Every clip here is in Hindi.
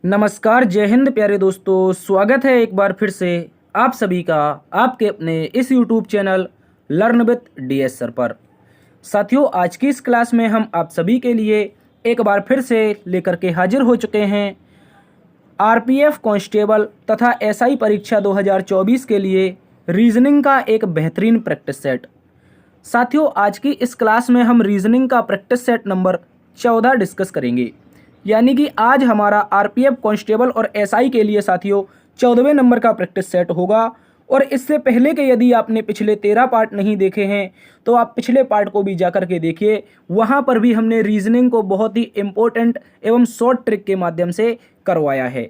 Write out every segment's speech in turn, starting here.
नमस्कार, जय हिंद प्यारे दोस्तों। स्वागत है एक बार फिर से आप सभी का आपके अपने इस YouTube channel learn with DS sir पर। साथियों, आज की इस क्लास में हम आप सभी के लिए एक बार फिर से लेकर के हाजिर हो चुके हैं RPF कांस्टेबल तथा SI परीक्षा 2024 के लिए रीजनिंग का एक बेहतरीन प्रैक्टिस सेट। साथियों, आज की इस क्लास में हम रीजनिंग का प्रैक्टिस सेट नंबर 14 डिस्कस करेंगे। यानी कि आज हमारा RPF कांस्टेबल और SI के लिए साथियों 14वें नंबर का प्रैक्टिस सेट होगा। और इससे पहले के यदि आपने पिछले 13 पार्ट नहीं देखे हैं तो आप पिछले पार्ट को भी जाकर के देखिए। वहाँ पर भी हमने रीजनिंग को बहुत ही इम्पोर्टेंट एवं शॉर्ट ट्रिक के माध्यम से करवाया है।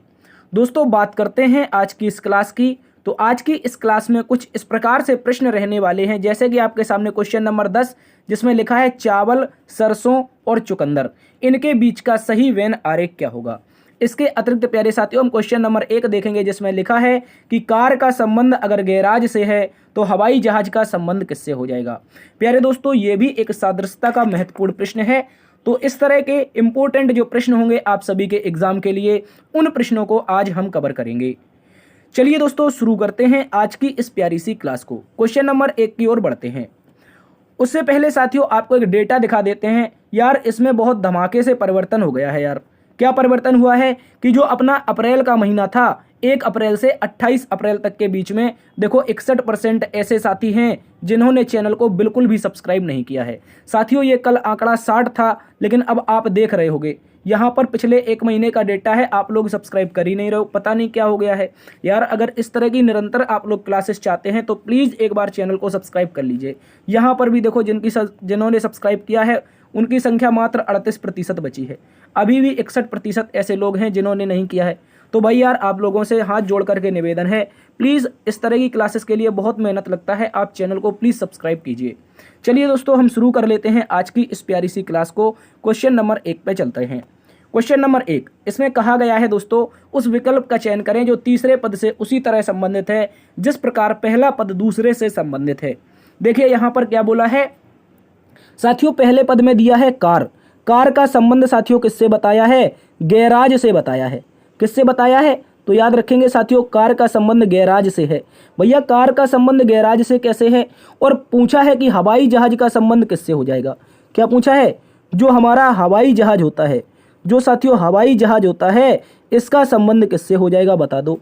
दोस्तों, बात करते हैं आज की इस क्लास की। तो आज की इस क्लास में कुछ इस प्रकार से प्रश्न रहने वाले हैं, जैसे कि आपके सामने क्वेश्चन नंबर 10 जिसमें लिखा है चावल, सरसों और चुकंदर, इनके बीच का सही वेन आरेख क्या होगा। इसके अतिरिक्त प्यारे साथियों हम क्वेश्चन नंबर 1 देखेंगे जिसमें लिखा है कि कार का संबंध अगर गैराज से है तो हवाई जहाज का संबंध किससे हो जाएगा। प्यारे दोस्तों, ये भी एक सादृश्यता का महत्वपूर्ण प्रश्न है। तो इस तरह के इंपॉर्टेंट जो प्रश्न होंगे आप सभी के एग्जाम के लिए, उन प्रश्नों को आज हम कवर करेंगे। चलिए दोस्तों, शुरू करते हैं आज की इस प्यारी सी क्लास को। क्वेश्चन नंबर 1 की ओर बढ़ते हैं। उससे पहले साथियों आपको एक डेटा दिखा देते हैं। यार, इसमें बहुत धमाके से परिवर्तन हो गया है। यार, क्या परिवर्तन हुआ है कि जो अपना अप्रैल का महीना था, 1 अप्रैल से 28 अप्रैल तक के बीच में देखो 61% ऐसे साथी हैं जिन्होंने चैनल को बिल्कुल भी सब्सक्राइब नहीं किया है। साथियों, ये कल आंकड़ा 60 था, लेकिन अब आप देख रहे होंगे यहाँ पर पिछले 1 महीने का डेटा है, आप लोग सब्सक्राइब कर ही नहीं रहे हो। पता नहीं क्या हो गया है यार। अगर इस तरह की निरंतर आप लोग क्लासेस चाहते हैं तो प्लीज़ एक बार चैनल को सब्सक्राइब कर लीजिए। यहाँ पर भी देखो जिन्होंने सब्सक्राइब किया है उनकी संख्या मात्र 38% बची है। अभी भी 61% ऐसे लोग हैं जिन्होंने नहीं किया है। तो भाई यार, आप लोगों से हाथ जोड़ करके निवेदन है, प्लीज़ इस तरह की क्लासेस के लिए बहुत मेहनत लगता है, आप चैनल को प्लीज़ सब्सक्राइब कीजिए। चलिए दोस्तों, हम शुरू कर लेते हैं आज की इस प्यारी सी क्लास को। क्वेश्चन नंबर 1 पे चलते हैं। क्वेश्चन नंबर 1, इसमें कहा गया है दोस्तों, उस विकल्प का चयन करें जो तीसरे पद से उसी तरह संबंधित है जिस प्रकार पहला पद दूसरे से संबंधित है। देखिए यहाँ पर क्या बोला है साथियों, पहले पद में दिया है कार। कार का संबंध साथियों किससे बताया है? गैराज से बताया है। किससे बताया है? तो याद रखेंगे साथियों, कार का संबंध गैराज से है। भैया, कार का संबंध गैराज से कैसे है? और पूछा है कि हवाई जहाज का संबंध किससे हो जाएगा। क्या पूछा है? जो हमारा हवाई जहाज होता है, जो साथियों हवाई जहाज होता है, इसका संबंध किससे हो जाएगा, बता दो।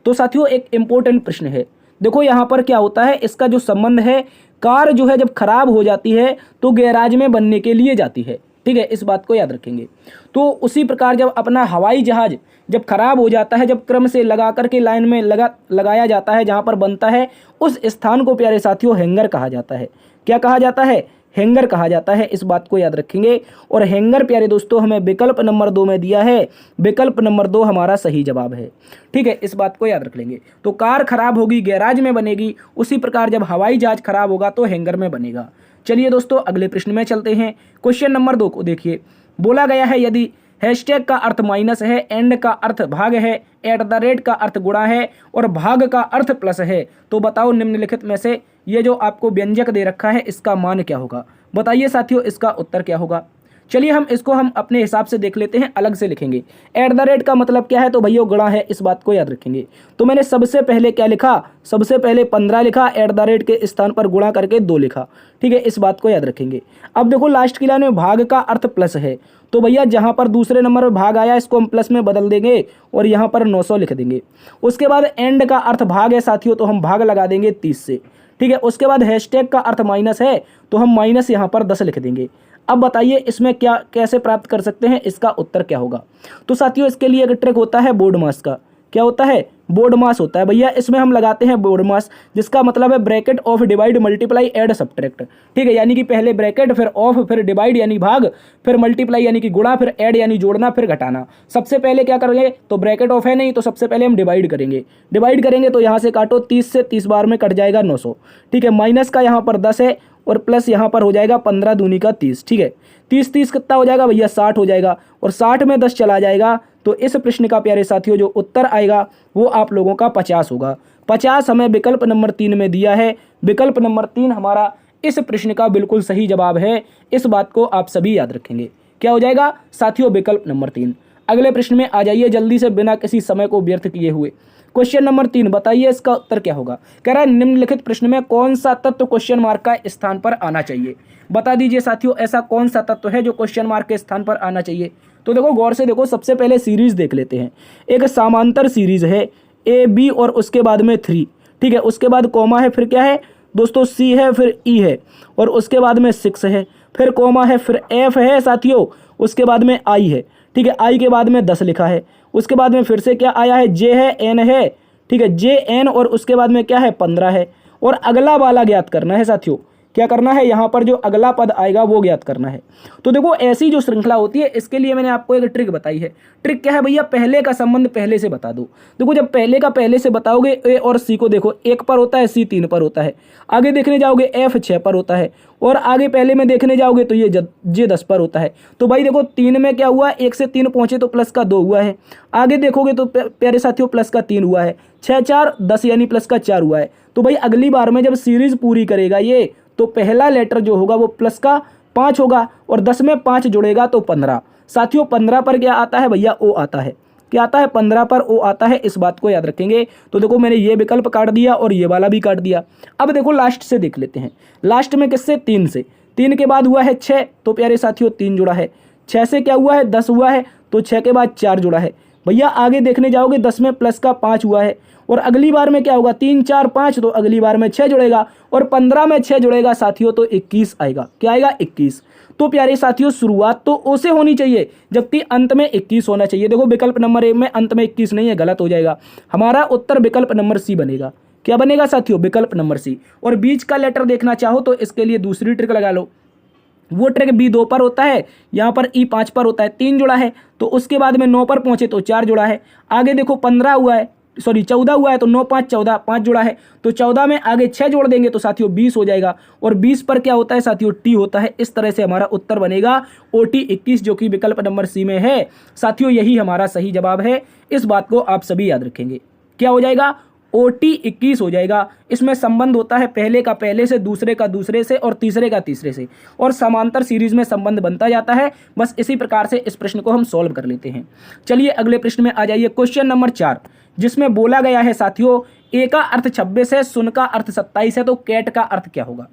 तो साथियों एक इंपॉर्टेंट प्रश्न है। देखो यहाँ पर क्या होता है, इसका जो संबंध है, कार जो है जब खराब हो जाती है तो गैराज में बनने के लिए जाती है। ठीक है, इस बात को याद रखेंगे। तो उसी प्रकार जब अपना हवाई जहाज जब खराब हो जाता है, जब क्रम से लगा करके लाइन में लगाया जाता है, जहाँ पर बनता है, उस स्थान को प्यारे साथियों हैंगर कहा जाता है। क्या कहा जाता है? हैंगर कहा जाता है। इस बात को याद रखेंगे। और हैंगर प्यारे दोस्तों हमें विकल्प नंबर 2 में दिया है। विकल्प नंबर 2 हमारा सही जवाब है। ठीक है, इस बात को याद रख लेंगे। तो कार खराब होगी गैराज में बनेगी, उसी प्रकार जब हवाई जहाज खराब होगा तो हैंगर में बनेगा। चलिए दोस्तों अगले प्रश्न में चलते हैं। क्वेश्चन नंबर 2 को देखिए। बोला गया है यदि हैशटैग का अर्थ माइनस है, एंड का अर्थ भाग है, @ का अर्थ गुणा है और भाग का अर्थ प्लस है, तो बताओ निम्नलिखित में से ये जो आपको व्यंजक दे रखा है इसका मान क्या होगा। बताइए साथियों इसका उत्तर क्या होगा। चलिए हम अपने हिसाब से देख लेते हैं, अलग से लिखेंगे। @ का मतलब क्या है? तो भैया गुणा है, इस बात को याद रखेंगे। तो मैंने सबसे पहले क्या लिखा? सबसे पहले 15 लिखा, @ के स्थान पर गुणा करके 2 लिखा। ठीक है, इस बात को याद रखेंगे। अब देखो लास्ट की लाइन में भाग का अर्थ प्लस है, तो भैया जहाँ पर दूसरे नंबर में भाग आया इसको हम प्लस में बदल देंगे और यहाँ पर 900 लिख देंगे। उसके बाद एंड का अर्थ भाग है साथियों, तो हम भाग लगा देंगे 30 से। ठीक है, उसके बाद हैशटैग का अर्थ माइनस है, तो हम माइनस यहाँ पर 10 लिख देंगे। अब बताइए इसमें क्या कैसे प्राप्त कर सकते हैं, इसका उत्तर क्या होगा। तो साथियों इसके लिए एक ट्रिक होता है बोर्ड मास का। क्या होता है? बोर्ड मास होता है। भैया इसमें हम लगाते हैं बोर्ड मास, जिसका मतलब है bracket of divide multiply add subtract. ठीक है, यानी कि पहले ब्रैकेट, फिर ऑफ, फिर डिवाइड यानी भाग, फिर मल्टीप्लाई यानी कि गुणा, फिर ऐड यानी जोड़ना, फिर घटाना। सबसे पहले क्या करेंगे? तो ब्रैकेट ऑफ है नहीं, तो सबसे पहले हम डिवाइड करेंगे। डिवाइड करेंगे तो यहाँ से काटो, 30 से 30 बार में कट जाएगा 900। ठीक है, माइनस का यहाँ पर 10 है और प्लस यहाँ पर हो जाएगा 15 दूनी का 30। ठीक है, 30 कितना हो जाएगा भैया? 60 हो जाएगा और 60 में 10 चला जाएगा। तो इस प्रश्न का प्यारे साथियों जो उत्तर आएगा वो आप लोगों का 50 होगा। 50 हमें विकल्प नंबर 3 में दिया है। विकल्प नंबर 3 हमारा इस प्रश्न का बिल्कुल सही जवाब है। इस बात को आप सभी याद रखेंगे। क्या हो जाएगा साथियों? विकल्प नंबर 3। अगले प्रश्न में आ जाइए जल्दी से बिना किसी समय को व्यर्थ किए हुए। क्वेश्चन नंबर 3 बताइए इसका उत्तर क्या होगा। कह रहा है निम्नलिखित प्रश्न में कौन सा तत्व क्वेश्चन मार्क का स्थान पर आना चाहिए। बता दीजिए साथियों ऐसा कौन सा तत्व है जो क्वेश्चन मार्क के स्थान पर आना चाहिए। तो देखो गौर से देखो, सबसे पहले सीरीज देख लेते हैं। एक समांतर सीरीज है ए बी और उसके बाद में 3, ठीक है। उसके बाद कॉमा है, फिर क्या है दोस्तों सी है, फिर ई है और उसके बाद में 6 है, फिर कॉमा है, फिर एफ है साथियों, उसके बाद में आई है, ठीक है। आई के बाद में 10 लिखा है, उसके बाद में फिर से क्या आया है जे है, एन है, ठीक है, जे एन और उसके बाद में क्या है 15 है। और अगला वाला ज्ञात करना है साथियों, क्या करना है यहाँ पर जो अगला पद आएगा वो ज्ञात करना है। तो देखो ऐसी जो श्रृंखला होती है इसके लिए मैंने आपको एक ट्रिक बताई है। ट्रिक क्या है भैया, पहले का संबंध पहले से बता दो। देखो जब पहले का पहले से बताओगे ए और सी को देखो 1 पर होता है, सी 3 पर होता है, आगे देखने जाओगे एफ 6 पर होता है और आगे पहले में देखने जाओगे तो ये जे 10 पर होता है। तो भाई देखो 3 में क्या हुआ, 1 से 3 पहुंचे तो प्लस का 2 हुआ है, आगे देखोगे तो प्यारे साथियों प्लस का 3 हुआ है, 6 4 10 यानी प्लस का 4 हुआ है। तो भाई अगली बार में जब सीरीज पूरी करेगा ये तो पहला लेटर जो होगा वो प्लस का 5 होगा और 10 में 5 जुड़ेगा तो 15। साथियों 15 पर क्या आता है भैया, ओ आता है। क्या आता है, 15 पर ओ आता है, इस बात को याद रखेंगे। तो देखो मैंने ये विकल्प काट दिया और ये वाला भी काट दिया। अब देखो लास्ट से देख लेते हैं। लास्ट में किससे, 3 से। 3 के बाद हुआ है 6, तो प्यारे साथियों 3 जुड़ा है। 6 से क्या हुआ है, 10 हुआ है, तो 6 के बाद 4 जुड़ा है। भैया आगे देखने जाओगे 10 में प्लस का 5 हुआ है और अगली बार में क्या होगा, 3 4 5, तो अगली बार में 6 जुड़ेगा और 15 में 6 जुड़ेगा साथियों तो 21 आएगा। क्या आएगा, 21। तो प्यारे साथियों शुरुआत तो ओ से होनी चाहिए जबकि अंत में 21 होना चाहिए। देखो विकल्प नंबर 1 में अंत में 21 नहीं है, गलत हो जाएगा। हमारा उत्तर विकल्प नंबर सी बनेगा। क्या बनेगा साथियों, विकल्प नंबर सी। और बीच का लेटर देखना चाहो तो इसके लिए दूसरी ट्रिक लगा लो। वो ट्रिक बी 2 पर होता है, यहाँ पर ई 5 पर होता है, 3 जुड़ा है तो उसके बाद में 9 पर पहुंचे तो 4 जुड़ा है। आगे देखो 15 हुआ है, सॉरी 14 हुआ है तो 9 5 14, 5 जुड़ा है तो 14 में आगे 6 जोड़ देंगे तो साथियों 20 हो जाएगा। और 20 पर क्या होता है साथियों, टी होता है। इस तरह से हमारा उत्तर बनेगा ओटी 21 जो कि विकल्प नंबर सी में है। साथियों यही हमारा सही जवाब है, इस बात को आप सभी याद रखेंगे। क्या हो जाएगा, ओटी 21 हो जाएगा। इसमें संबंध होता है पहले का पहले से, दूसरे का दूसरे से और तीसरे का तीसरे से, और समांतर सीरीज में संबंध बनता जाता है। बस इसी प्रकार से इस प्रश्न को हम सॉल्व कर लेते हैं। चलिए अगले प्रश्न में आ जाइए। क्वेश्चन नंबर 4 जिसमें बोला गया है साथियों ए का अर्थ 26 है, सुन का अर्थ 27 है, तो कैट का अर्थ क्या होगा।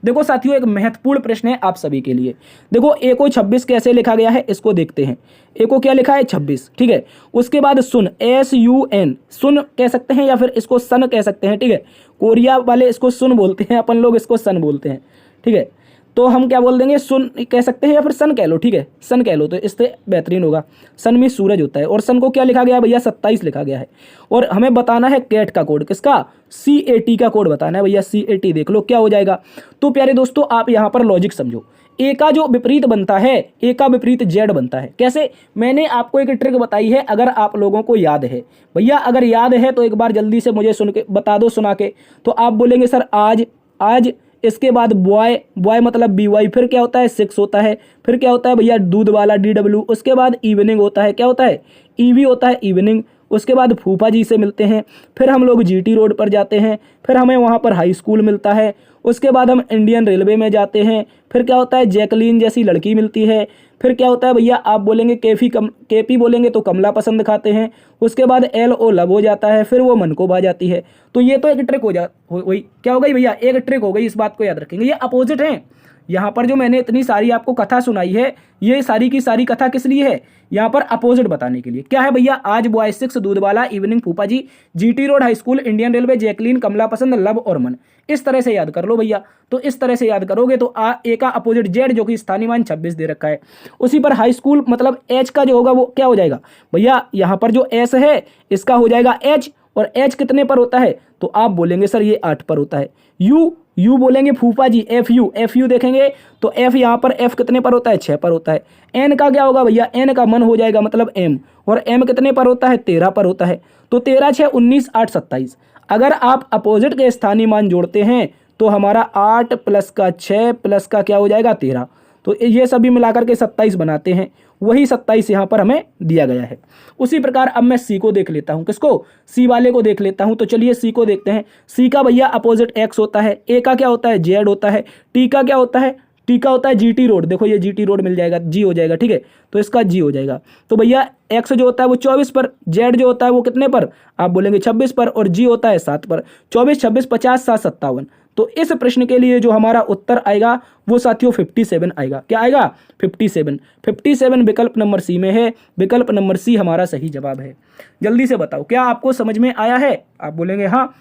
देखो साथियों एक महत्वपूर्ण प्रश्न है आप सभी के लिए। देखो ए को 26 कैसे लिखा गया है इसको देखते हैं। ए को क्या लिखा है, 26, ठीक है। उसके बाद सुन, SUN, सुन कह सकते हैं या फिर इसको सन कह सकते हैं, ठीक है। कोरिया वाले इसको सुन बोलते हैं, अपन लोग इसको सन बोलते हैं, ठीक है। तो हम क्या बोल देंगे, सुन कह सकते हैं या फिर सन कह लो, ठीक है, सन कह लो तो इससे बेहतरीन होगा। सन में सूरज होता है और सन को क्या लिखा गया है भैया, 27 लिखा गया है। और हमें बताना है कैट का कोड, किसका, CAT का कोड बताना है भैया। CAT देख लो क्या हो जाएगा। तो प्यारे दोस्तों आप यहाँ पर लॉजिक समझो। ए का जो विपरीत बनता है, ए का विपरीत जेड बनता है। कैसे, मैंने आपको एक ट्रिक बताई है, अगर आप लोगों को याद है भैया, अगर याद है तो एक बार जल्दी से मुझे सुन के बता दो, सुना के। तो आप बोलेंगे सर आज, आज, इसके बाद बॉय, बॉय मतलब BY, फिर क्या होता है 6 होता है, फिर क्या होता है भैया दूध वाला DW, उसके बाद इवनिंग होता है, क्या होता है EV होता है इवनिंग। उसके बाद फूफा जी से मिलते हैं, फिर हम लोग GT रोड पर जाते हैं, फिर हमें वहाँ पर हाई स्कूल मिलता है। उसके बाद हम इंडियन रेलवे में जाते हैं, फिर क्या होता है जैकलीन जैसी लड़की मिलती है, फिर क्या होता है भैया आप बोलेंगे केपी बोलेंगे तो कमला पसंद खाते हैं। उसके बाद LO लव हो जाता है, फिर वो मन को भा जाती है। तो ये तो एक ट्रिक वही क्या हो गई भैया, एक ट्रिक हो गई, इस बात को याद रखेंगे। ये अपोजिट हैं। यहाँ पर जो मैंने इतनी सारी आपको कथा सुनाई है, ये सारी की सारी कथा किस लिए है, यहाँ पर अपोजिट बताने के लिए। क्या है भैया, आज बॉय 6, दूध वाला, इवनिंग फूफा जी, GT road, high school, Indian railway, Jacqueline, Kamla Pasand, love और मन। इस तरह से याद कर लो भैया। तो इस तरह से याद करोगे तो ए का अपोजिट जेड जो कि स्थानीय मान 26 दे रखा है, उसी पर हाई स्कूल मतलब H का जो होगा वो क्या हो जाएगा भैया, यहाँ पर जो S है इसका हो जाएगा H, और H कितने पर होता है, तो आप बोलेंगे सर ये 8 पर होता है। यू बोलेंगे फूफा जी, FU देखेंगे तो F यहाँ पर F कितने पर होता है, 6 पर होता है। N का क्या होगा भैया, N का मन हो जाएगा मतलब M, और M कितने पर होता है, 13 पर होता है। तो 13 6 19 8 27। अगर आप अपोजिट के स्थानीय मान जोड़ते हैं तो हमारा 8 प्लस का 6 प्लस का क्या हो जाएगा 13, तो ये सभी मिलाकर के 27 बनाते हैं। वही 27 यहाँ पर हमें दिया गया है। उसी प्रकार अब मैं सी को देख लेता हूँ, किसको, सी वाले को देख लेता हूँ। तो चलिए सी को देखते हैं। सी का भैया अपोजिट X होता है, ए का क्या होता है जेड होता है, टी का क्या होता है, T टी का होता है जीटी रोड, देखो ये जीटी रोड मिल जाएगा, जी हो जाएगा, ठीक है, तो इसका जी हो जाएगा। तो भैया एक्स जो होता है वो 24 पर, जेड जो होता है वो कितने पर, आप बोलेंगे 26 पर, और जी होता है 7 पर। 24, 26, 50, 7, 57। तो इस प्रश्न के लिए जो हमारा उत्तर आएगा वो साथियों 57 आएगा। क्या आएगा? 57। 57 विकल्प नंबर सी में है, विकल्प नंबर सी हमारा सही जवाब है। जल्दी से बताओ क्या आपको समझ में आया है? आप बोलेंगे हाँ।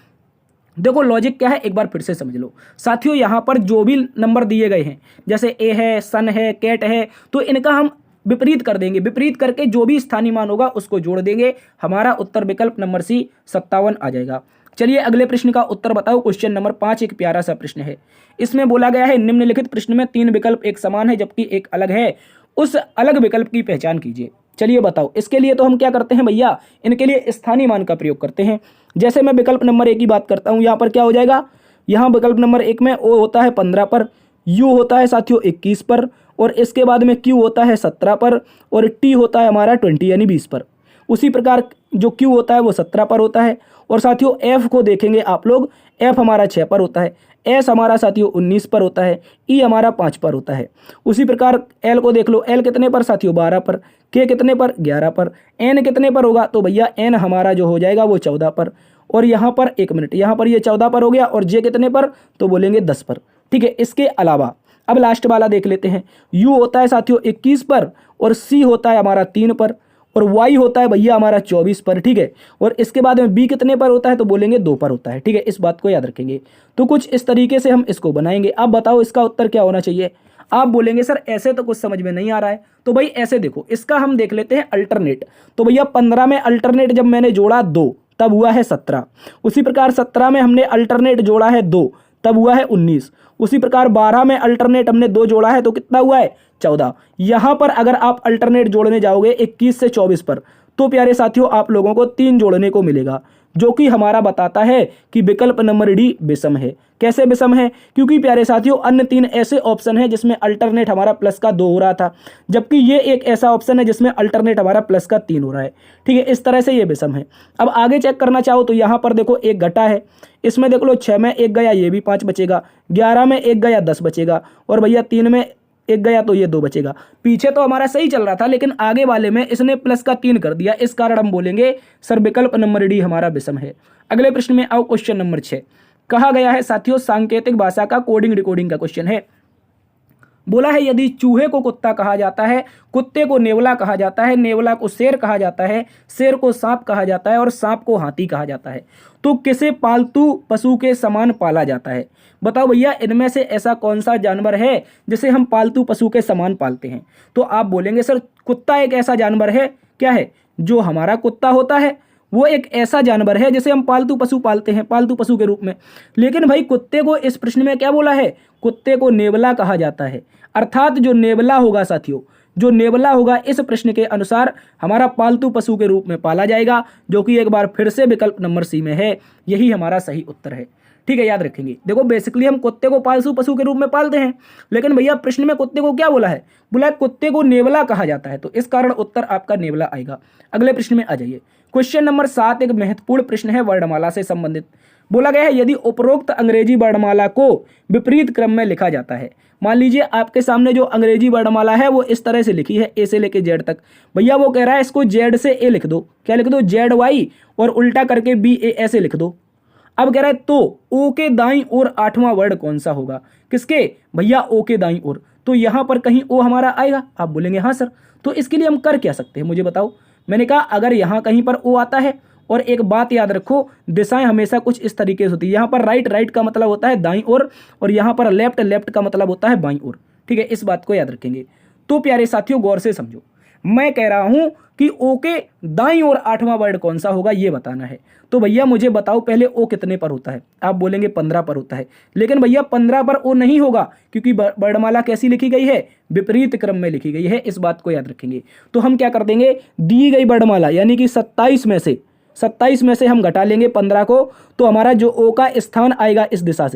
देखो लॉजिक क्या है, एक बार फिर से समझ लो साथियों। यहाँ पर जो भी नंबर दिए गए हैं, जैसे ए है, सन है, कैट है, तो इनका हम विपरीत कर देंगे। विपरीत करके जो भी स्थानीय मान होगा उसको जोड़ देंगे। हमारा उत्तर विकल्प नंबर सी 57 आ जाएगा। चलिए अगले प्रश्न का उत्तर बताओ। क्वेश्चन नंबर 5 एक प्यारा सा प्रश्न है। इसमें बोला गया है निम्नलिखित प्रश्न में 3 विकल्प एक समान है जबकि एक अलग है, उस अलग विकल्प की पहचान कीजिए। चलिए बताओ। इसके लिए तो हम क्या करते हैं भैया, इनके लिए स्थानीय मान का प्रयोग करते हैं। जैसे मैं विकल्प नंबर 1 की बात करता हूं, यहाँ पर क्या हो जाएगा, यहाँ विकल्प नंबर 1 में ओ होता है 15 पर, यू होता है साथियों 21 पर, और इसके बाद में क्यू होता है 17 पर, और टी होता है हमारा 20 यानी 20 पर। उसी प्रकार जो क्यू होता है वो 17 पर होता है। और साथियों एफ को देखेंगे आप लोग, एफ हमारा 6 पर होता है, एस हमारा साथियों 19 पर होता है, ई हमारा 5 पर होता है। उसी प्रकार एल को देख लो, एल कितने पर साथियों 12 पर, के कितने पर 11 पर, एन कितने पर होगा, तो भैया एन हमारा जो हो जाएगा वो 14 पर। और यहाँ पर 1 मिनट, यहाँ पर ये 14 पर हो गया, और जे कितने पर, तो बोलेंगे 10 पर। ठीक है, इसके अलावा अब लास्ट वाला देख लेते हैं। यू होता है साथियों 21 पर, और सी होता है हमारा 3 पर, और वाई होता है भैया हमारा 24 पर। ठीक है, और इसके बाद में बी कितने पर होता है, तो बोलेंगे 2 पर होता है। ठीक है, इस बात को याद रखेंगे। तो कुछ इस तरीके से हम इसको बनाएंगे। अब बताओ इसका उत्तर क्या होना चाहिए। आप बोलेंगे सर ऐसे तो कुछ समझ में नहीं आ रहा है, तो भाई ऐसे देखो, इसका हम देख लेते हैं अल्टरनेट। तो भैया 15 में अल्टरनेट जब मैंने जोड़ा 2 तब हुआ है 17। उसी प्रकार 17 में हमने अल्टरनेट जोड़ा है 2 तब हुआ है 19। उसी प्रकार 12 में अल्टरनेट हमने 2 जोड़ा है तो कितना हुआ है 14। यहां पर अगर आप अल्टरनेट जोड़ने जाओगे 21 से 24 पर, तो प्यारे साथियों आप लोगों को 3 जोड़ने को मिलेगा, जो कि हमारा बताता है कि विकल्प नंबर डी विषम है। कैसे विषम है? क्योंकि प्यारे साथियों अन्य 3 ऐसे ऑप्शन है जिसमें अल्टरनेट हमारा प्लस का 2 हो रहा था, जबकि ये एक ऐसा ऑप्शन है जिसमें अल्टरनेट हमारा प्लस का 3 हो रहा है। ठीक है, इस तरह से ये विषम है। अब आगे चेक करना चाहो तो यहाँ पर देखो एक घटा है, इसमें देख लो 6 में 1 गया, ये भी 5 बचेगा, 11 में 1 गया 10 बचेगा, और भैया 3 में 1 गया तो ये 2 बचेगा। पीछे तो हमारा सही चल रहा था, लेकिन आगे वाले में इसने प्लस का 3 कर दिया, इस कारण हम बोलेंगे सर विकल्प नंबर डी हमारा विषम है। अगले प्रश्न में आओ। क्वेश्चन नंबर 6 कहा गया है साथियों सांकेतिक भाषा का कोडिंग डिकोडिंग का क्वेश्चन है। बोला है यदि चूहे को कुत्ता कहा जाता है, कुत्ते को नेवला कहा जाता है, नेवला को शेर कहा जाता है, शेर को सांप कहा जाता है, और सांप को हाथी कहा जाता है, तो किसे पालतू पशु के समान पाला जाता है। बताओ भैया इनमें से ऐसा कौन सा जानवर है जिसे हम पालतू पशु के समान पालते हैं। तो आप बोलेंगे सर कुत्ता एक ऐसा जानवर है, क्या है, जो हमारा कुत्ता होता है वो एक ऐसा जानवर है जिसे हम पालतू पशु पालते हैं, पालतू पशु के रूप में। लेकिन भाई कुत्ते को इस प्रश्न में क्या बोला है, कुत्ते को नेवला कहा जाता है। अर्थात जो नेवला होगा साथियों, जो नेवला होगा इस प्रश्न के अनुसार हमारा पालतू पशु के रूप में पाला जाएगा, जो कि एक बार फिर से विकल्प नंबर सी में है। यही हमारा सही उत्तर है। ठीक है, याद रखेंगे। देखो बेसिकली हम कुत्ते को पालतू पशु के रूप में पालते हैं, लेकिन भैया प्रश्न में कुत्ते को क्या बोला है, बोला है कुत्ते को नेवला कहा जाता है, तो इस कारण उत्तर आपका नेवला आएगा। अगले प्रश्न में आ जाइए। क्वेश्चन नंबर 7 एक महत्वपूर्ण प्रश्न है वर्णमाला से संबंधित। बोला गया है यदि उपरोक्त अंग्रेजी वर्णमाला को विपरीत क्रम में लिखा जाता है। मान लीजिए आपके सामने जो अंग्रेजी वर्णमाला है वो इस तरह से लिखी है, ए से लेके जेड तक। भैया वो कह रहा है इसको जेड से ए लिख दो, क्या लिख दो, जेड वाई, और उल्टा करके बी ए ऐसे लिख दो। अब कह रहा है तो ओ के दाईं ओर 8वां वर्ड कौन सा होगा, किसके, भैया ओ के दाईं ओर। तो यहां पर कहीं ओ हमारा आएगा, आप बोलेंगे हाँ सर। तो इसके लिए हम कर क्या सकते हैं, मुझे बताओ। मैंने कहा अगर यहां कहीं पर ओ आता है, और एक बात याद रखो दिशाएं हमेशा कुछ इस तरीके से होती है। यहां पर राइट राइट का मतलब होता है दाईं ओर, और यहां पर लेफ्ट लेफ्ट का मतलब होता है बाईं ओर। ठीक है, इस बात को याद रखेंगे। तो प्यारे साथियों गौर से समझो, मैं कह रहा हूं कि ओ के दाईं ओर 8वां वर्ड कौन सा होगा ये बताना है। तो भैया मुझे बताओ पहले ओ कितने पर होता है, आप बोलेंगे 15 पर होता है। लेकिन भैया 15 पर ओ नहीं होगा, क्योंकि वर्णमाला कैसी लिखी गई है, विपरीत क्रम में लिखी गई है। इस बात को याद रखेंगे। तो हम क्या कर देंगे, दी गई वर्णमाला यानी कि 27 में से हम घटा लेंगे 15 को, तो हमारा जो ओ का स्थान आएगा इस दिशा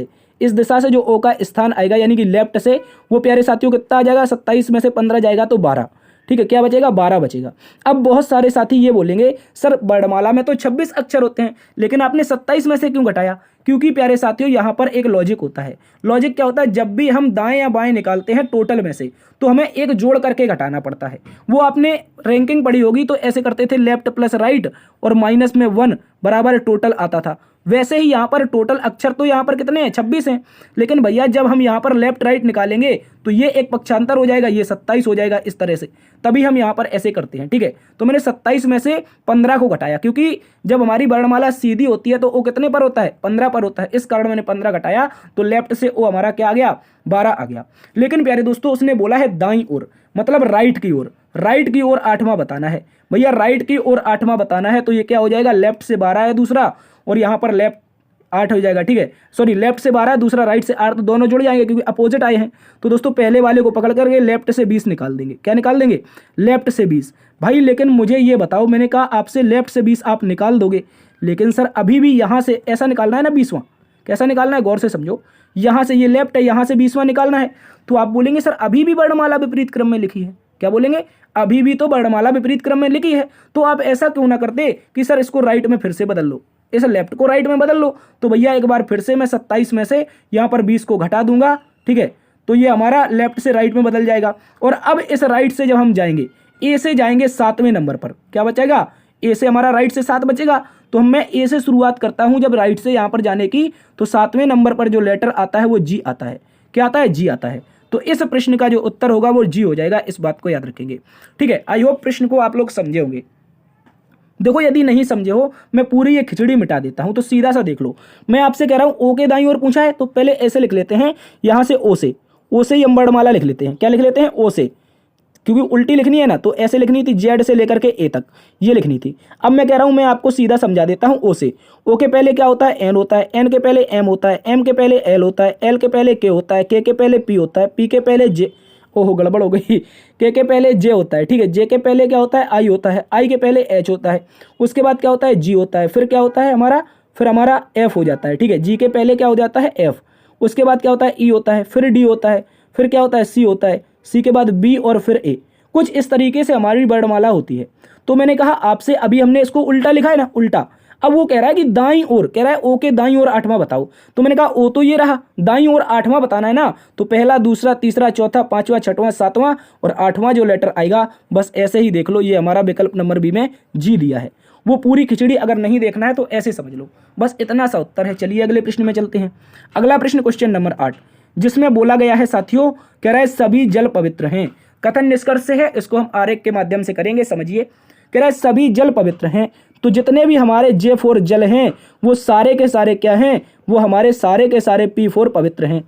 से जो ओ का स्थान आएगा यानी कि लेफ्ट से, वो प्यारे साथियों कितना आ जाएगा, 27 में से 15 जाएगा तो 12। ठीक है, क्या बचेगा, 12 बचेगा। अब बहुत सारे साथी ये बोलेंगे सर वर्णमाला में तो 26 अक्षर होते हैं, लेकिन आपने 27 में से क्यों घटाया, क्योंकि प्यारे साथियों यहाँ पर एक लॉजिक होता है। लॉजिक क्या होता है, जब भी हम दाएं या बाएं निकालते हैं टोटल में से तो हमें एक जोड़ करके घटाना पड़ता है। वो आपने रैंकिंग पढ़ी होगी तो ऐसे करते थे, लेफ्ट प्लस राइट और माइनस में 1 बराबर टोटल आता था। वैसे ही यहाँ पर टोटल अक्षर तो यहाँ पर कितने हैं, 26 हैं, लेकिन भैया जब हम यहाँ पर लेफ्ट राइट निकालेंगे तो ये एक पक्षांतर हो जाएगा, ये 27 हो जाएगा इस तरह से। तभी हम यहाँ पर ऐसे करते हैं, ठीक है। तो मैंने 27 में से 15 को घटाया, क्योंकि जब हमारी वर्णमाला सीधी होती है तो ओ कितने पर होता है, 15 पर होता है। इस कारण मैंने 15 घटाया तो लेफ्ट से ओ हमारा क्या आ गया, 12 आ गया। लेकिन प्यारे दोस्तों उसने बोला है दाईं ओर, मतलब राइट की ओर। राइट की ओर 8वां बताना है भैया, राइट की ओर 8वां बताना है। तो ये क्या हो जाएगा, लेफ्ट से 12 है दूसरा और यहाँ पर लेफ्ट 8 हो जाएगा, ठीक है। सॉरी, लेफ्ट से 12 दूसरा राइट से 8, तो दोनों जुड़ जाएंगे क्योंकि अपोजिट आए हैं। तो दोस्तों पहले वाले को पकड़ करके लेफ्ट से 20 निकाल देंगे। क्या निकाल देंगे, लेफ्ट से 20। भाई लेकिन मुझे ये बताओ, मैंने कहा आपसे लेफ्ट से 20 आप निकाल दोगे, लेकिन सर अभी भी यहाँ से ऐसा निकालना है ना 20वां। कैसा निकालना है, गौर से समझो। यहाँ से ये लेफ्ट है, यहाँ से 20वां निकालना है। तो आप बोलेंगे सर अभी भी वर्णमाला विपरीत क्रम में लिखी है। क्या बोलेंगे, अभी भी तो वर्णमाला विपरीत क्रम में लिखी है। तो आप ऐसा क्यों ना करते कि सर इसको राइट में फिर से बदल लो, इस लेफ्ट को राइट में बदल लो। तो भैया एक बार फिर से मैं 27 में से यहाँ पर 20 को घटा दूंगा, ठीक है। तो ये हमारा लेफ्ट से राइट में बदल जाएगा। और अब इस राइट से जब हम जाएंगे, ए से जाएंगे 7वें नंबर पर, क्या बचेगा, ए से हमारा राइट से 7 बचेगा। तो मैं ए से शुरुआत करता हूं जब राइट से यहाँ पर जाने की, तो 7वें नंबर पर जो लेटर आता है वो जी आता है। क्या आता है, जी आता है। तो इस प्रश्न का जो उत्तर होगा वो जी हो जाएगा, इस बात को याद रखेंगे, ठीक है। आई होप प्रश्न को आप लोग समझे होंगे। देखो यदि नहीं समझे हो, मैं पूरी ये खिचड़ी मिटा देता हूं। तो सीधा सा देख लो, मैं आपसे कह रहा हूं ओ के दाईं ओर पूछा है तो पहले ऐसे लिख लेते हैं, यहां से ओ से ही हम वर्णमाला लिख लेते हैं। क्या लिख लेते हैं, ओ से, क्योंकि उल्टी लिखनी है ना, तो ऐसे लिखनी थी, जेड से लेकर के ए तक ये लिखनी थी। अब मैं कह रहा हूं, मैं आपको सीधा समझा देता हूं। ओ से, ओ के पहले क्या होता है, एन होता है, एन के पहले एम होता है, एम के पहले एल होता है, एल के पहले के होता है, के पहले पी होता है, पी के पहले जे, ओहो गड़बड़ हो गई, के पहले जे होता है, ठीक है। जे के पहले क्या होता है, आई होता है, आई के पहले एच होता है, उसके बाद क्या होता है, जी होता है, फिर क्या होता है हमारा, फिर हमारा एफ हो जाता है, ठीक है। जी के पहले क्या हो जाता है, एफ, उसके बाद क्या होता है, ई होता है, फिर डी होता है, फिर क्या होता है, सी होता है, सी के बाद बी और फिर ए। कुछ इस तरीके से हमारी वर्णमाला होती है। तो मैंने कहा आपसे, अभी हमने इसको उल्टा लिखा है ना, उल्टा। अब वो कह रहा है कि दाईं ओर, कह रहा है ओ के दाईं ओर 8वां बताओ। तो मैंने कहा ओ तो ये रहा, दाईं ओर 8वां बताना है ना, तो पहला, दूसरा, तीसरा, चौथा, 5वां, 6वां, 7वां और 8वां जो लेटर आएगा, बस ऐसे ही देख लो। ये हमारा विकल्प नंबर बी में जी दिया है। वो पूरी खिचड़ी अगर नहीं देखना है तो ऐसे समझ लो, बस इतना सा उत्तर है। चलिए अगले प्रश्न में चलते हैं। अगला प्रश्न क्वेश्चन नंबर 8, जिसमें बोला गया है साथियों, कह रहा है सभी जल पवित्र हैं। कथन निष्कर्ष से है, इसको हम आरेख के माध्यम से करेंगे, समझिए। कह रहा है सभी जल पवित्र हैं, तो जितने भी हमारे J4 जल हैं वो सारे के सारे क्या हैं, वो हमारे सारे के सारे P4 पवित्र हैं।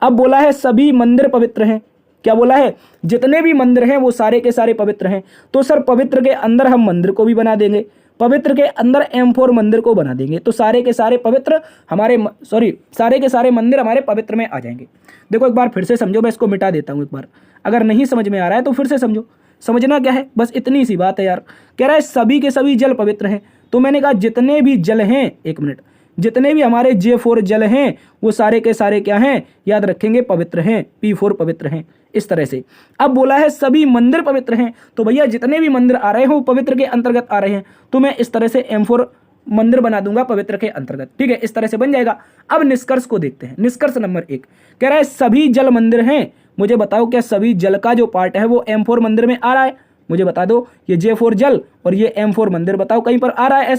अब बोला है सभी मंदिर पवित्र हैं। क्या बोला है, जितने भी मंदिर हैं वो सारे के सारे पवित्र हैं। तो सर पवित्र के अंदर हम मंदिर को भी बना देंगे, पवित्र के अंदर M4 मंदिर को बना देंगे, तो सारे के सारे पवित्र हमारे, सारे के सारे मंदिर हमारे पवित्र में आ जाएंगे। देखो एक बार फिर से समझो, मैं इसको मिटा देता हूँ एक बार, अगर नहीं समझ में आ रहा है तो फिर से समझो। समझना क्या है, बस इतनी सी बात है यार। कह रहा है सभी के सभी जल पवित्र हैं, तो मैंने कहा जितने भी जल हैं, एक मिनट, जितने भी हमारे J4 जल हैं वो सारे के सारे क्या हैं, याद रखेंगे, पवित्र हैं, P4 पवित्र हैं, इस तरह से। अब बोला है सभी मंदिर पवित्र हैं, तो भैया जितने भी मंदिर आ रहे हैं वो पवित्र के अंतर्गत आ रहे हैं, तो मैं इस तरह से M4 मंदिर बना दूंगा पवित्र के अंतर्गत, ठीक है। इस तरह से बन जाएगा। अब निष्कर्ष को देखते हैं। निष्कर्ष नंबर 1 कह रहा है सभी जल मंदिर हैं। मुझे बताओ क्या सभी जल का जो पार्ट है वो M4 मंदिर में आ रहा है, मुझे बता दो। ये J4 जल और ये M4 मंदिर, बताओ कहीं पर आ रहा है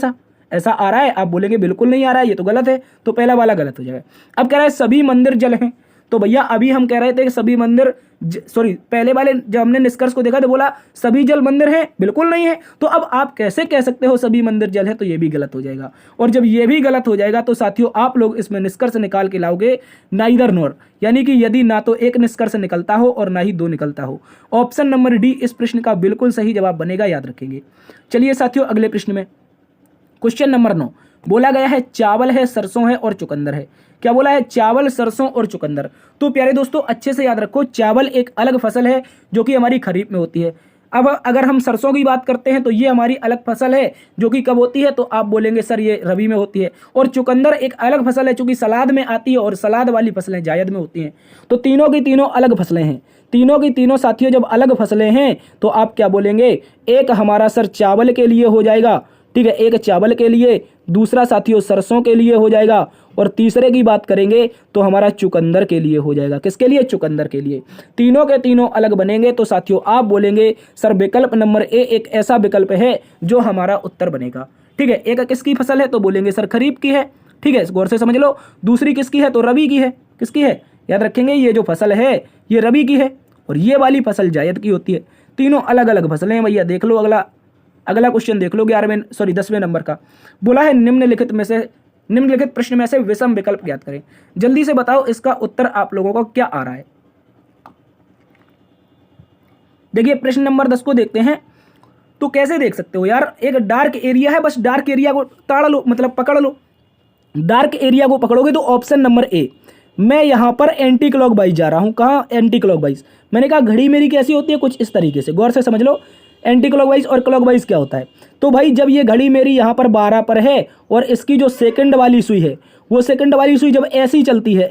ऐसा आ रहा है? आप बोलेंगे बिल्कुल नहीं आ रहा है, ये तो गलत है, तो पहला वाला गलत हो जाएगा। अब कह रहा है सभी मंदिर जल हैं, तो भैया अभी हम कह रहे थे कि सभी मंदिर, पहले वाले जब हमने निष्कर्ष को देखा तो बोला सभी जल मंदिर हैं, बिल्कुल नहीं है। तो अब आप कैसे कह सकते हो सभी मंदिर जल है, तो ये भी गलत हो जाएगा। और जब ये भी गलत हो जाएगा तो साथियों आप लोग इसमें निष्कर्ष निकाल के लाओगे नाइदर नॉर, यानी कि यदि ना तो एक निष्कर्ष निकलता हो और ना ही 2 निकलता हो। ऑप्शन नंबर डी इस प्रश्न का बिल्कुल सही जवाब बनेगा, याद रखेंगे। चलिए साथियों अगले प्रश्न में, क्वेश्चन नंबर 9 बोला गया है चावल है, सरसों है और चुकंदर है। क्या बोला है, चावल, सरसों और चुकंदर। तो प्यारे दोस्तों अच्छे से याद रखो, चावल एक अलग फसल है जो कि हमारी खरीफ में होती है। अब अगर हम सरसों की बात करते हैं तो ये हमारी अलग फसल है जो कि कब होती है, तो आप बोलेंगे सर ये रबी में होती है। और चुकंदर एक अलग फसल है चूंकि सलाद में आती है और सलाद वाली फसलें जायद में होती हैं। तो तीनों की तीनों अलग फसलें हैं। तीनों की तीनों साथियों जब अलग फसलें हैं तो आप क्या बोलेंगे, एक हमारा सर चावल के लिए हो जाएगा, ठीक है, एक चावल के लिए, दूसरा साथियों सरसों के लिए हो जाएगा, और तीसरे की बात करेंगे तो हमारा चुकंदर के लिए हो जाएगा। किसके लिए? चुकंदर के लिए। तीनों के तीनों अलग बनेंगे तो साथियों आप बोलेंगे सर विकल्प नंबर ए एक ऐसा विकल्प है जो हमारा उत्तर बनेगा। ठीक है, एक किसकी फसल है तो बोलेंगे सर खरीफ की है। ठीक है, गौर से समझ लो। दूसरी किसकी है तो रबी की है। किसकी है? याद रखेंगे ये जो फसल है ये रबी की है, और ये वाली फसल जायद की होती है। तीनों अलग अलग फसलें हैं भैया। देख लो अगला क्वेश्चन देख लो 10वें नंबर का। बोला है निम्नलिखित प्रश्न में से विषम विकल्प ज्ञात करें। जल्दी से बताओ इसका उत्तर आप लोगों को क्या आ रहा है। देखिए प्रश्न नंबर 10 को देखते हैं। तो कैसे देख सकते हो यार, एक डार्क एरिया है, बस डार्क एरिया को ताड़ लो, मतलब पकड़ लो। डार्क एरिया को पकड़ोगे तो ऑप्शन नंबर ए, मैं यहां पर एंटी क्लॉकवाइज जा रहा हूं। कहां? Anti clockwise. मैंने कहा घड़ी मेरी कैसी होती है, कुछ इस तरीके से। गौर से समझ लो एंटी क्लॉकवाइज और क्लॉकवाइज क्या होता है। तो भाई जब ये घड़ी मेरी यहाँ पर 12 पर है और इसकी जो सेकंड वाली सुई है, वो सेकंड वाली सुई जब ऐसी चलती है,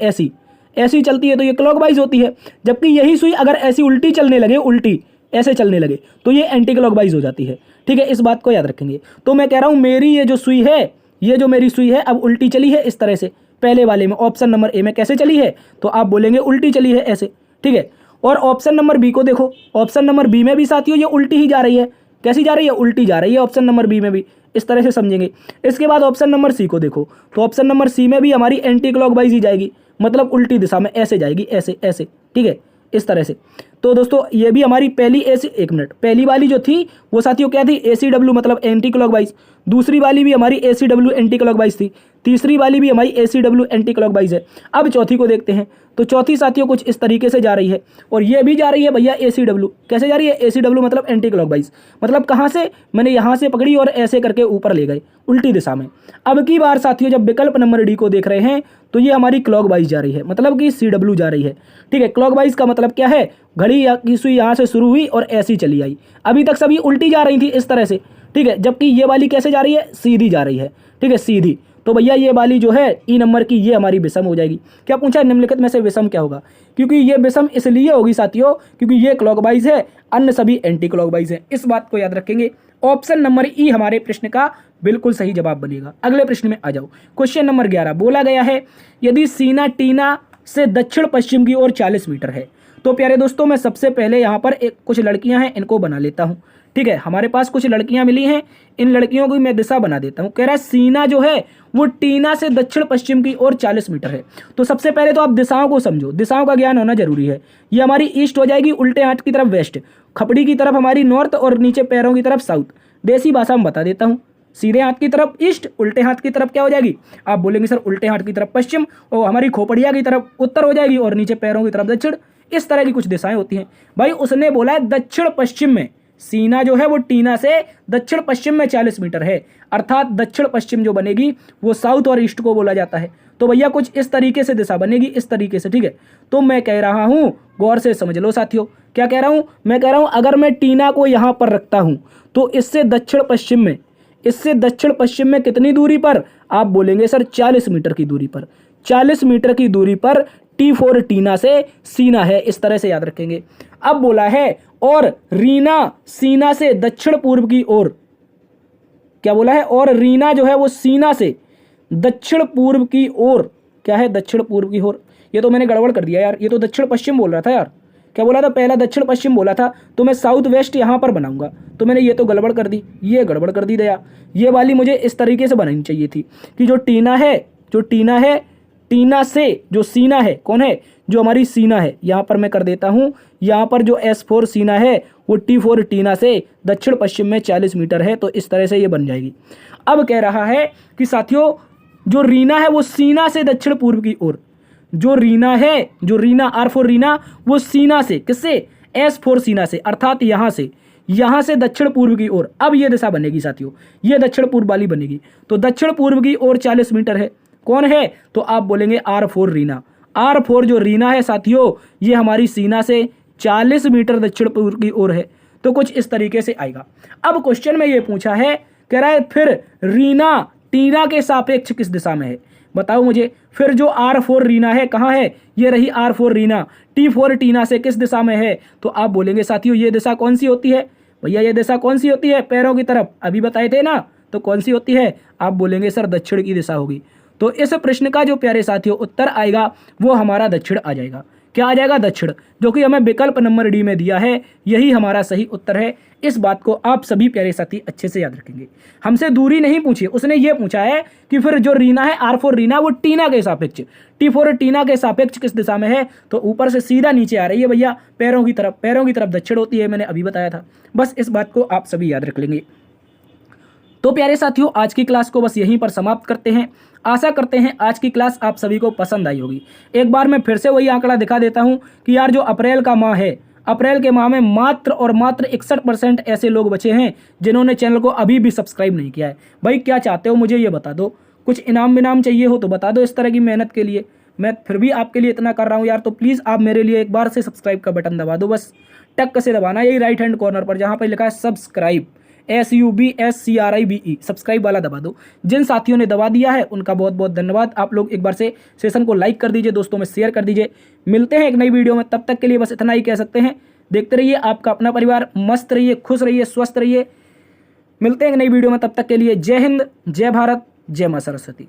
ऐसी चलती है तो ये क्लॉकवाइज होती है। जबकि यही सुई अगर ऐसी उल्टी चलने लगे, उल्टी ऐसे चलने लगे, तो ये एंटी क्लॉकवाइज हो जाती है। ठीक है, इस बात को याद रखेंगे। तो मैं कह रहा हूँ मेरी ये जो सुई है, ये जो मेरी सुई है अब उल्टी चली है इस तरह से। पहले वाले में ऑप्शन नंबर ए में कैसे चली है तो आप बोलेंगे उल्टी चली है ऐसे। ठीक है, और ऑप्शन नंबर बी को देखो। ऑप्शन नंबर बी में भी साथियों ये उल्टी ही जा रही है। कैसी जा रही है? उल्टी जा रही है ऑप्शन नंबर बी में भी। इस तरह से समझेंगे। इसके बाद ऑप्शन नंबर सी को देखो, तो ऑप्शन नंबर सी में भी हमारी एंटी क्लॉकवाइज ही जाएगी, मतलब उल्टी दिशा में ऐसे जाएगी, ऐसे ऐसे। ठीक है, इस तरह से। तो दोस्तों ये भी हमारी पहली वाली जो थी वो साथियों क्या थी? ACW मतलब एंटी क्लॉकवाइज। दूसरी वाली भी हमारी ACW एंटी क्लॉकवाइज थी। तीसरी वाली भी हमारी ACW एंटी क्लॉकवाइज है। अब चौथी को देखते हैं। तो चौथी साथियों कुछ इस तरीके से जा रही है, और ये भी जा रही है भैया ACW। कैसे जा रही है? ACW मतलब एंटी क्लॉकवाइज। मतलब कहाँ से? मैंने यहाँ से पकड़ी और ऐसे करके ऊपर ले गए, उल्टी दिशा में। अब की बार साथियों जब विकल्प नंबर डी को देख रहे हैं तो ये हमारी क्लॉकवाइज जा रही है, मतलब कि CW जा रही है। ठीक है, क्लॉकवाइज का मतलब क्या है? घड़ी की सुई यहाँ से शुरू हुई और ऐसी चली आई। अभी तक सभी उल्टी जा रही थी इस तरह से। ठीक है, जबकि ये वाली कैसे जा रही है? सीधी जा रही है। ठीक है, सीधी। तो भैया ये वाली जो है ई नंबर की, ये हमारी विषम हो जाएगी। क्या पूछा? निम्नलिखित में से विषम क्या होगा? क्योंकि ये विषम इसलिए होगी साथियों क्योंकि ये क्लॉकवाइज है, अन्य सभी एंटी क्लॉकवाइज है। इस बात को याद रखेंगे। ऑप्शन नंबर ई हमारे प्रश्न का बिल्कुल सही जवाब बनेगा। अगले प्रश्न में आ जाओ। क्वेश्चन नंबर 11 बोला गया है यदि सीना टीना से दक्षिण पश्चिम की ओर 40 मीटर है। तो प्यारे दोस्तों मैं सबसे पहले यहाँ पर कुछ लड़कियां हैं इनको बना लेता हूँ। ठीक है, हमारे पास कुछ लड़कियां मिली हैं, इन लड़कियों की मैं दिशा बना देता हूँ। कह रहा है सीना जो है वो टीना से दक्षिण पश्चिम की ओर 40 मीटर है। तो सबसे पहले तो आप दिशाओं को समझो, दिशाओं का ज्ञान होना जरूरी है। ये हमारी ईस्ट हो जाएगी, उल्टे हाथ की तरफ वेस्ट, खपड़ी की तरफ हमारी नॉर्थ, और नीचे पैरों की तरफ साउथ। देसी भाषा में बता देता हूँ, सीधे हाथ की तरफ ईस्ट, उल्टे हाथ की तरफ क्या हो जाएगी? आप बोलेंगे सर उल्टे हाथ की तरफ पश्चिम, और हमारी खोपड़िया की तरफ उत्तर हो जाएगी, और नीचे पैरों की तरफ दक्षिण। इस तरह की कुछ दिशाएं होती हैं भाई। उसने बोला है दक्षिण पश्चिम में सीना जो है वो टीना से दक्षिण पश्चिम में 40 मीटर है, अर्थात दक्षिण पश्चिम जो बनेगी वो साउथ और ईस्ट को बोला जाता है। तो भैया कुछ इस तरीके से दिशा बनेगी, इस तरीके से। ठीक है, तो मैं कह रहा हूं, गौर से समझ लो साथियों, क्या कह रहा हूं? मैं कह रहा हूं अगर मैं टीना को यहां पर रखता हूं तो इससे दक्षिण पश्चिम में कितनी दूरी पर? आप बोलेंगे सर 40 मीटर की दूरी पर। 40 मीटर की दूरी पर T4 टीना से सीना है, इस तरह से याद रखेंगे। अब बोला है और रीना सीना से दक्षिण पूर्व की ओर, क्या बोला है? और रीना जो है वो सीना से दक्षिण पूर्व की ओर, क्या है? दक्षिण पूर्व की ओर। ये तो मैंने गड़बड़ कर दिया यार, ये तो दक्षिण पश्चिम बोल रहा था यार। क्या बोला था? पहला दक्षिण पश्चिम बोला था, तो मैं साउथ वेस्ट यहां पर बनाऊंगा, तो मैंने ये तो गड़बड़ कर दी, ये गड़बड़ कर दी दया। ये वाली मुझे इस तरीके से बनानी चाहिए थी कि जो टीना है टीना से जो सीना है, कौन है? जो हमारी सीना है, यहां पर मैं कर देता हूं, यहां पर जो S4 सीना है वो T4 टीना से दक्षिण पश्चिम में 40 मीटर है। तो इस तरह से ये बन जाएगी। अब कह रहा है कि साथियों जो रीना है वो सीना से दक्षिण पूर्व की ओर, जो रीना R4 रीना वो सीना से, किससे? S4 सीना से, अर्थात यहां से दक्षिण पूर्व की ओर। अब ये दिशा बनेगी साथियों, ये दक्षिण पूर्व वाली बनेगी। तो दक्षिण पूर्व की ओर 40 मीटर है, कौन है? तो आप बोलेंगे R4 रीना। R4 जो रीना है साथियों ये हमारी सीना से 40 मीटर दक्षिण पूर्व की ओर है। तो कुछ इस तरीके से आएगा। अब क्वेश्चन में ये पूछा है, कह रहा है फिर रीना टीना के सापेक्ष किस दिशा में है? बताओ मुझे। फिर जो R4 रीना है कहाँ है? ये रही R4 रीना, T4 टीना से किस दिशा में है? तो आप बोलेंगे साथियों ये दिशा कौन सी होती है? भैया ये दिशा कौन सी होती है? पैरों की तरफ, अभी बताए थे ना, तो कौन सी होती है? आप बोलेंगे सर दक्षिण की दिशा होगी। तो इस प्रश्न का जो प्यारे साथियों उत्तर आएगा वो हमारा दक्षिण आ जाएगा। क्या आ जाएगा? दक्षिण, जो कि हमें विकल्प नंबर डी में दिया है, यही हमारा सही उत्तर है। इस बात को आप सभी प्यारे साथी अच्छे से याद रखेंगे। हमसे दूरी नहीं पूछी, उसने ये पूछा है कि फिर जो रीना है, आर फॉर रीना, वो टीना के सापेक्ष, टी फॉर टीना के सापेक्ष किस दिशा में है? तो ऊपर से सीधा नीचे आ रही है भैया, पैरों की तरफ। पैरों की तरफ दक्षिण होती है, मैंने अभी बताया था। बस इस बात को आप सभी याद रख लेंगे। तो प्यारे साथियों, आज की क्लास को बस यहीं पर समाप्त करते हैं। आशा करते हैं आज की क्लास आप सभी को पसंद आई होगी। एक बार मैं फिर से वही आंकड़ा दिखा देता हूं कि यार जो अप्रैल का माह है, अप्रैल के माह में मात्र और मात्र 61% ऐसे लोग बचे हैं जिन्होंने चैनल को अभी भी सब्सक्राइब नहीं किया है। भाई क्या चाहते हो मुझे ये बता दो, कुछ इनाम विनाम चाहिए हो तो बता दो। इस तरह की मेहनत के लिए मैं फिर भी आपके लिए इतना कर रहा हूँ यार, तो प्लीज़ आप मेरे लिए एक बार से सब्सक्राइब का बटन दबा दो। बस टक से दबाना, यही राइट हैंड कॉर्नर पर जहाँ पर लिखा है सब्सक्राइब, SUBSCRIBE, सब्सक्राइब वाला दबा दो। जिन साथियों ने दबा दिया है उनका बहुत बहुत धन्यवाद। आप लोग एक बार से सेशन को लाइक कर दीजिए, दोस्तों में शेयर कर दीजिए। मिलते हैं एक नई वीडियो में, तब तक के लिए बस इतना ही कह सकते हैं। देखते रहिए आपका अपना परिवार, मस्त रहिए, खुश रहिए, स्वस्थ रहिए। मिलते हैं एक नई वीडियो में, तब तक के लिए जय हिंद, जय भारत, जय मां सरस्वती।